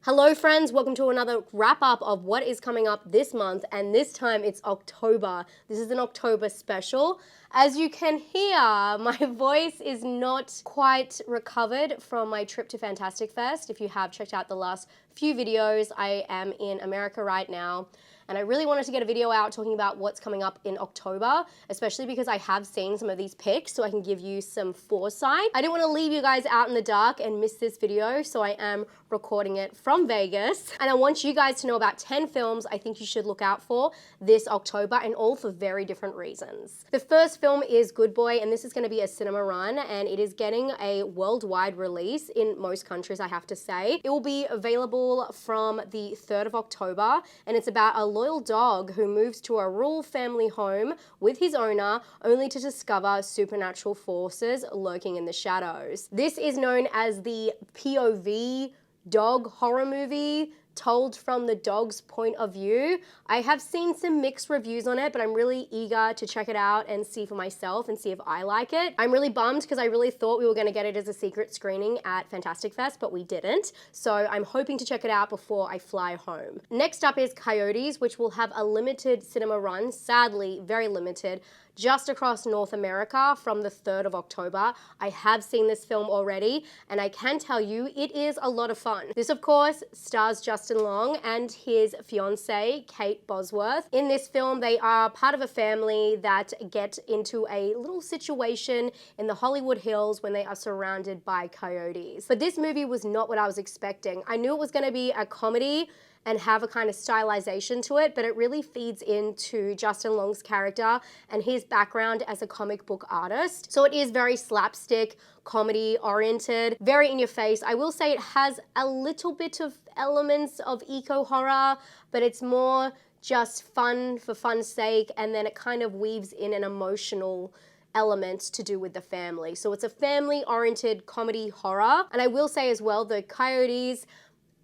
Hello friends, welcome to another wrap up of what is coming up this month, and this time it's October. This is an October special. As you can hear, my voice is not quite recovered from my trip to Fantastic Fest. If you have checked out the last few videos, I am in America right now. And I really wanted to get a video out talking about what's coming up in October, especially because I have seen some of these picks so I can give you some foresight. I didn't want to leave you guys out in the dark and miss this video, so I am recording it from Vegas. And I want you guys to know about 10 films I think you should look out for this October, and all for very different reasons. The first film is Good Boy, and this is going to be a cinema run, and it is getting a worldwide release in most countries, I have to say. It will be available from the 3rd of October, and it's about a loyal dog who moves to a rural family home with his owner only to discover supernatural forces lurking in the shadows. This is known as the POV dog horror movie, told from the dog's point of view. I have seen some mixed reviews on it, but I'm really eager to check it out and see for myself and see if I like it. I'm really bummed because I really thought we were going to get it as a secret screening at Fantastic Fest, but we didn't. So I'm hoping to check it out before I fly home. Next up is Coyotes, which will have a limited cinema run, sadly very limited, just across North America from the 3rd of October. I have seen this film already, and I can tell you it is a lot of fun. This, of course, stars Justin Long and his fiancée, Kate Bosworth. In this film, they are part of a family that get into a little situation in the Hollywood Hills when they are surrounded by coyotes. But this movie was not what I was expecting. I knew it was gonna be a comedy and have a kind of stylization to it, but it really feeds into Justin Long's character and his background as a comic book artist. So it is very slapstick, comedy oriented, very in your face. I will say it has a little bit of elements of eco-horror, but it's more just fun for fun's sake, and then it kind of weaves in an emotional element to do with the family. So it's a family-oriented comedy horror. And I will say as well, the Coyotes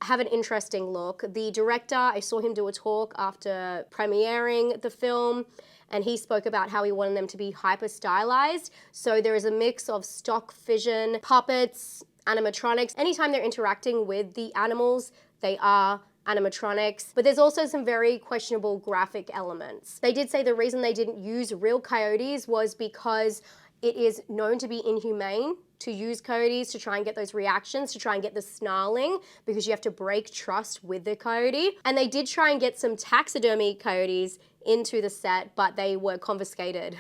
have an interesting look. The director, I saw him do a talk after premiering the film, and he spoke about how he wanted them to be hyper stylized. So there is a mix of stock vision, puppets, animatronics. Anytime they're interacting with the animals, they are animatronics, but there's also some very questionable graphic elements. They did say the reason they didn't use real coyotes was because it is known to be inhumane to use coyotes to try and get those reactions, to try and get the snarling, because you have to break trust with the coyote. And they did try and get some taxidermy coyotes into the set, but they were confiscated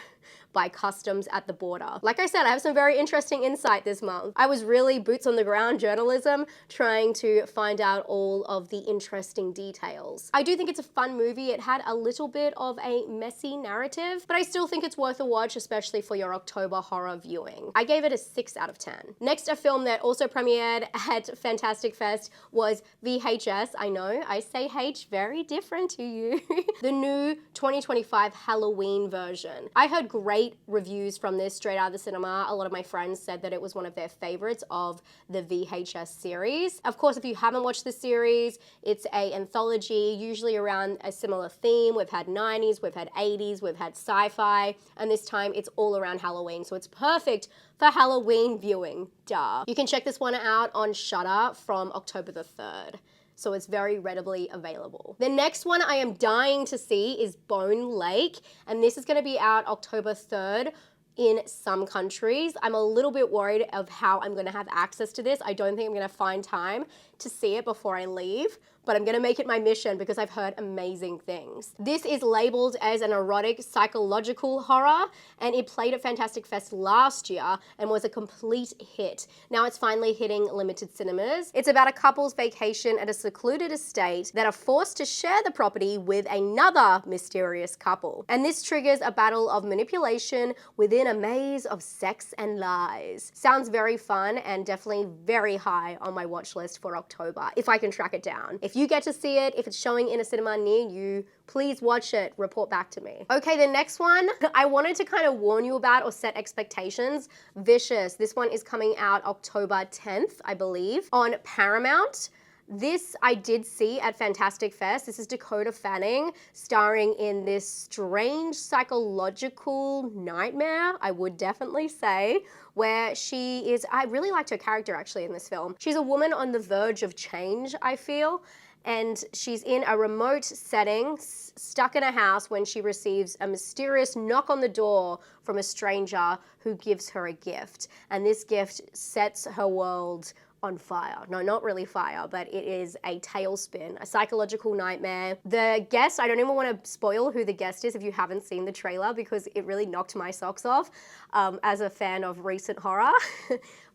by customs at the border. Like I said, I have some very interesting insight this month. I was really boots on the ground journalism, trying to find out all of the interesting details. I do think it's a fun movie. It had a little bit of a messy narrative, but I still think it's worth a watch, especially for your October horror viewing. I gave it a 6 out of 10. Next, a film that also premiered at Fantastic Fest was VHS. I know, I say H very different to you. The new 2025 Halloween version. I heard great reviews from this straight out of the cinema. A lot of my friends said that it was one of their favorites of the VHS series. Of course, if you haven't watched the series, it's an anthology, usually around a similar theme. We've had 90s, we've had 80s, we've had sci-fi, and this time it's all around Halloween. So it's perfect for Halloween viewing, duh. You can check this one out on Shudder from October the 3rd. So it's very readily available. The next one I am dying to see is Bone Lake, and this is gonna be out October 3rd in some countries. I'm a little bit worried of how I'm gonna have access to this. I don't think I'm gonna find time to see it before I leave, but I'm gonna make it my mission because I've heard amazing things. This is labeled as an erotic psychological horror, and it played at Fantastic Fest last year and was a complete hit. Now it's finally hitting limited cinemas. It's about a couple's vacation at a secluded estate that are forced to share the property with another mysterious couple. And this triggers a battle of manipulation within a maze of sex and lies. Sounds very fun and definitely very high on my watch list for October, if I can track it down. If you get to see it, if it's showing in a cinema near you, please watch it, report back to me. Okay, the next one, I wanted to kind of warn you about or set expectations. Vicious, this one is coming out October 10th, I believe, on Paramount. This I did see at Fantastic Fest. This is Dakota Fanning starring in this strange psychological nightmare, I would definitely say, where I really liked her character actually in this film. She's a woman on the verge of change, I feel, and she's in a remote setting, stuck in a house when she receives a mysterious knock on the door from a stranger who gives her a gift. And this gift sets her world on fire. No, not really fire, but it is a tailspin, a psychological nightmare. The guest, I don't even want to spoil who the guest is if you haven't seen the trailer, because it really knocked my socks off as a fan of recent horror.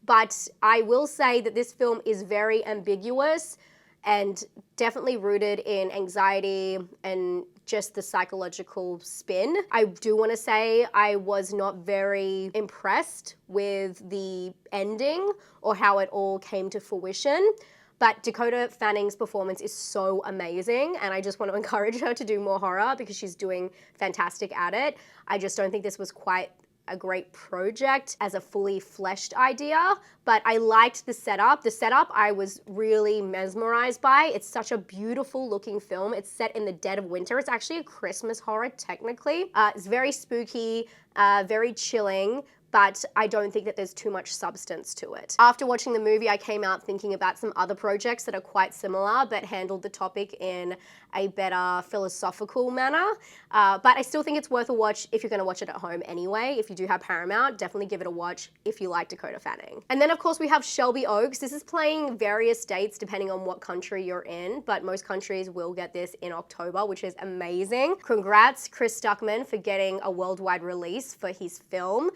But I will say that this film is very ambiguous and definitely rooted in anxiety and just the psychological spin. I do want to say I was not very impressed with the ending or how it all came to fruition. But Dakota Fanning's performance is so amazing, and I just want to encourage her to do more horror because she's doing fantastic at it. I just don't think this was quite a great project as a fully fleshed idea, but I liked the setup. The setup I was really mesmerized by. It's such a beautiful looking film. It's set in the dead of winter. It's actually a Christmas horror technically. It's very spooky, very chilling, but I don't think that there's too much substance to it. After watching the movie, I came out thinking about some other projects that are quite similar but handled the topic in a better philosophical manner. But I still think it's worth a watch if you're gonna watch it at home anyway. If you do have Paramount, definitely give it a watch if you like Dakota Fanning. And then of course we have Shelby Oaks. This is playing various dates depending on what country you're in, but most countries will get this in October, which is amazing. Congrats, Chris Stuckman, for getting a worldwide release for his film.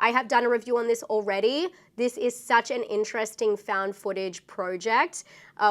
I have done a review on this already. This is such an interesting found footage project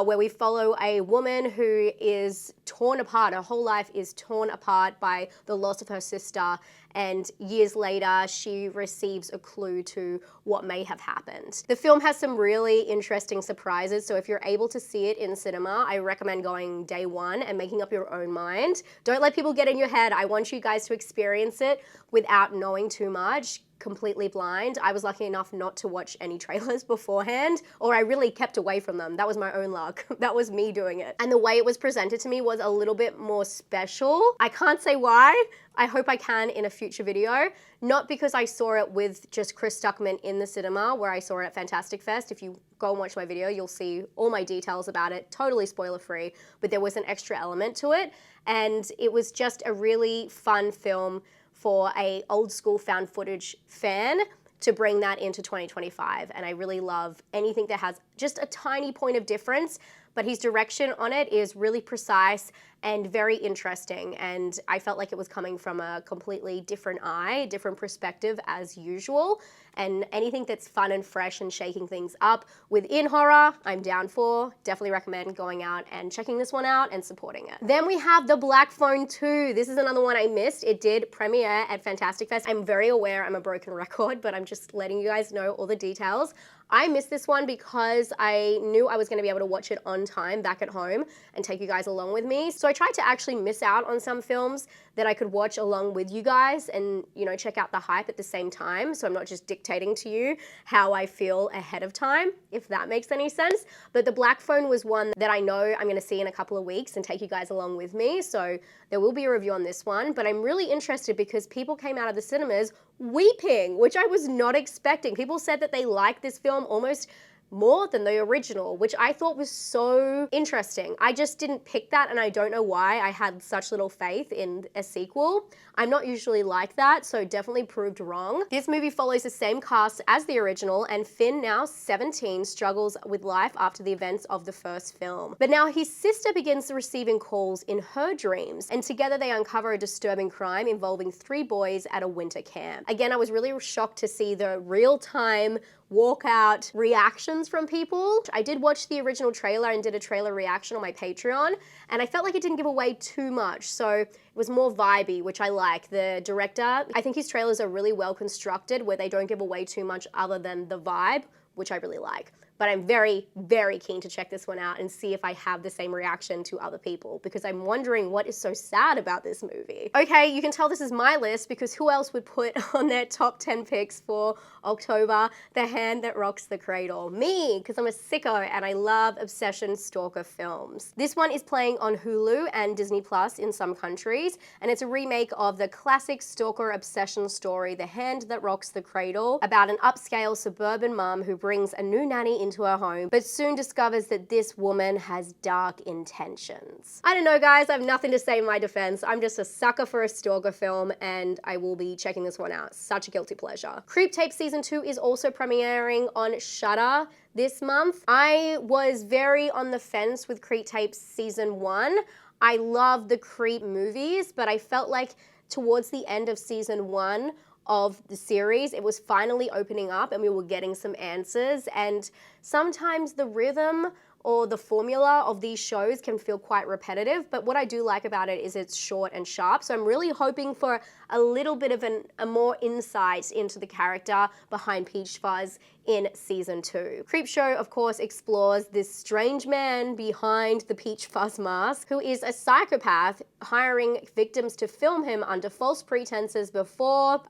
where we follow a woman who is torn apart. Her whole life is torn apart by the loss of her sister, and years later she receives a clue to what may have happened. The film has some really interesting surprises, so if you're able to see it in cinema, I recommend going day one and making up your own mind. Don't let people get in your head. I want you guys to experience it without knowing too much, completely blind. I was lucky enough not to watch any trailers beforehand, or I really kept away from them. That was my own luck. That was me doing it. And the way it was presented to me was a little bit more special. I can't say why. I hope I can in a future video. Not because I saw it with just Chris Stuckman in the cinema, where I saw it at Fantastic Fest. If you go and watch my video, you'll see all my details about it, totally spoiler free, but there was an extra element to it. And it was just a really fun film for a old school found footage fan to bring that into 2025. And I really love anything that has just a tiny point of difference, but his direction on it is really precise and very interesting. And I felt like it was coming from a completely different eye, different perspective as usual. And anything that's fun and fresh and shaking things up within horror, I'm down for. Definitely recommend going out and checking this one out and supporting it. Then we have The Black Phone 2. This is another one I missed. It did premiere at Fantastic Fest. I'm very aware I'm a broken record, but I'm just letting you guys know all the details. I missed this one because I knew I was gonna be able to watch it on time back at home and take you guys along with me. So I tried to actually miss out on some films that I could watch along with you guys and, you know, check out the hype at the same time. So I'm not just dictating to you how I feel ahead of time, if that makes any sense. But The Black Phone was one that I know I'm gonna see in a couple of weeks and take you guys along with me. So there will be a review on this one, but I'm really interested because people came out of the cinemas weeping, which I was not expecting. People said that they liked this film almost more than the original, which I thought was so interesting. I just didn't pick that, and I don't know why I had such little faith in a sequel. I'm not usually like that, so definitely proved wrong. This movie follows the same cast as the original, and Finn, now 17, struggles with life after the events of the first film. But now his sister begins receiving calls in her dreams, and together they uncover a disturbing crime involving 3 boys at a winter camp. Again, I was really shocked to see the real-time walkout reactions from people. I did watch the original trailer and did a trailer reaction on my Patreon, and I felt like it didn't give away too much, so it was more vibey, which I like. The director, I think his trailers are really well constructed where they don't give away too much other than the vibe, which I really like. but I'm very, very keen to check this one out and see if I have the same reaction to other people, because I'm wondering what is so sad about this movie. Okay, you can tell this is my list because who else would put on their top 10 picks for October The Hand That Rocks the Cradle? Me, because I'm a sicko and I love obsession stalker films. This one is playing on Hulu and Disney Plus in some countries, and it's a remake of the classic stalker obsession story The Hand That Rocks the Cradle, about an upscale suburban mum who brings a new nanny into her home, but soon discovers that this woman has dark intentions. I don't know, guys, I have nothing to say in my defense. I'm just a sucker for a stalker film, and I will be checking this one out. Such a guilty pleasure. Creep Tape Season 2 is also premiering on Shudder this month. I was very on the fence with Creep Tape Season 1. I love the Creep movies, but I felt like towards the end of Season 1 of the series, it was finally opening up and we were getting some answers, and sometimes the rhythm or the formula of these shows can feel quite repetitive, but what I do like about it is it's short and sharp, so I'm really hoping for a little bit of a more insight into the character behind Peach Fuzz in Season 2. Creepshow, of course, explores this strange man behind the Peach Fuzz mask who is a psychopath hiring victims to film him under false pretenses before,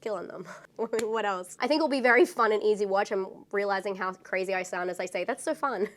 killing them. What else? I think it'll be very fun and easy watch. I'm realizing how crazy I sound as I say that's so fun.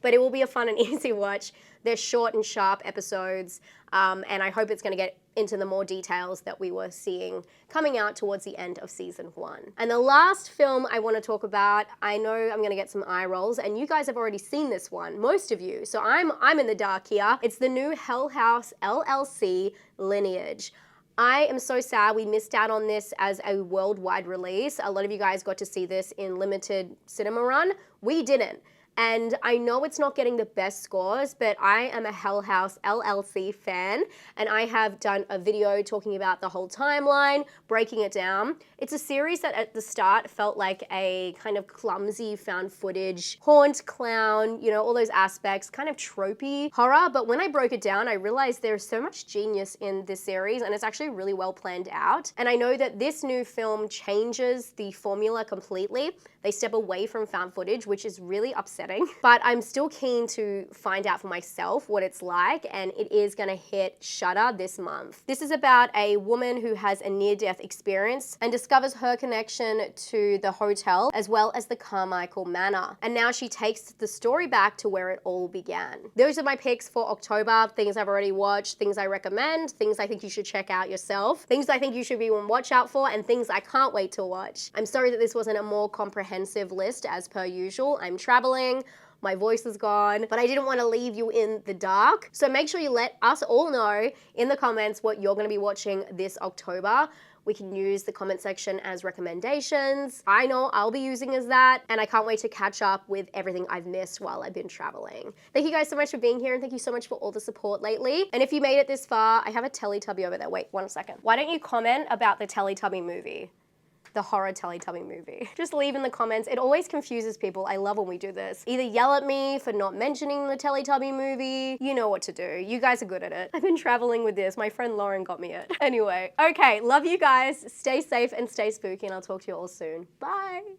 But it will be a fun and easy watch. They're short and sharp episodes, and I hope it's going to get into the more details that we were seeing coming out towards the end of Season 1. And the last film I want to talk about, I know I'm going to get some eye rolls, and you guys have already seen this one, most of you, so I'm in the dark here. It's the new Hell House LLC Lineage. I am so sad we missed out on this as a worldwide release. A lot of you guys got to see this in limited cinema run. We didn't. And I know it's not getting the best scores, but I am a Hell House LLC fan, and I have done a video talking about the whole timeline, breaking it down. It's a series that at the start felt like a kind of clumsy found footage, haunt, clown, you know, all those aspects, kind of tropey horror, but when I broke it down, I realized there's so much genius in this series, and it's actually really well planned out. And I know that this new film changes the formula completely. They step away from found footage, which is really upsetting. But I'm still keen to find out for myself what it's like, and it is gonna hit Shudder this month. This is about a woman who has a near-death experience and discovers her connection to the hotel as well as the Carmichael Manor. And now she takes the story back to where it all began. Those are my picks for October, things I've already watched, things I recommend, things I think you should check out yourself, things I think you should be on watch out for, and things I can't wait to watch. I'm sorry that this wasn't a more comprehensive list as per usual. I'm traveling, my voice is gone, but I didn't want to leave you in the dark. So make sure you let us all know in the comments what you're going to be watching this October. We can use the comment section as recommendations. I know I'll be using as that, and I can't wait to catch up with everything I've missed while I've been traveling. Thank you guys so much for being here, and thank you so much for all the support lately. And if you made it this far, I have a Teletubby over there. Wait, 1 second. Why don't you comment about the Teletubby movie? The horror Teletubby movie. Just leave in the comments. It always confuses people. I love when we do this. Either yell at me for not mentioning the Teletubby movie. You know what to do. You guys are good at it. I've been traveling with this. My friend Lauren got me it. Anyway, okay, love you guys. Stay safe and stay spooky, and I'll talk to you all soon. Bye.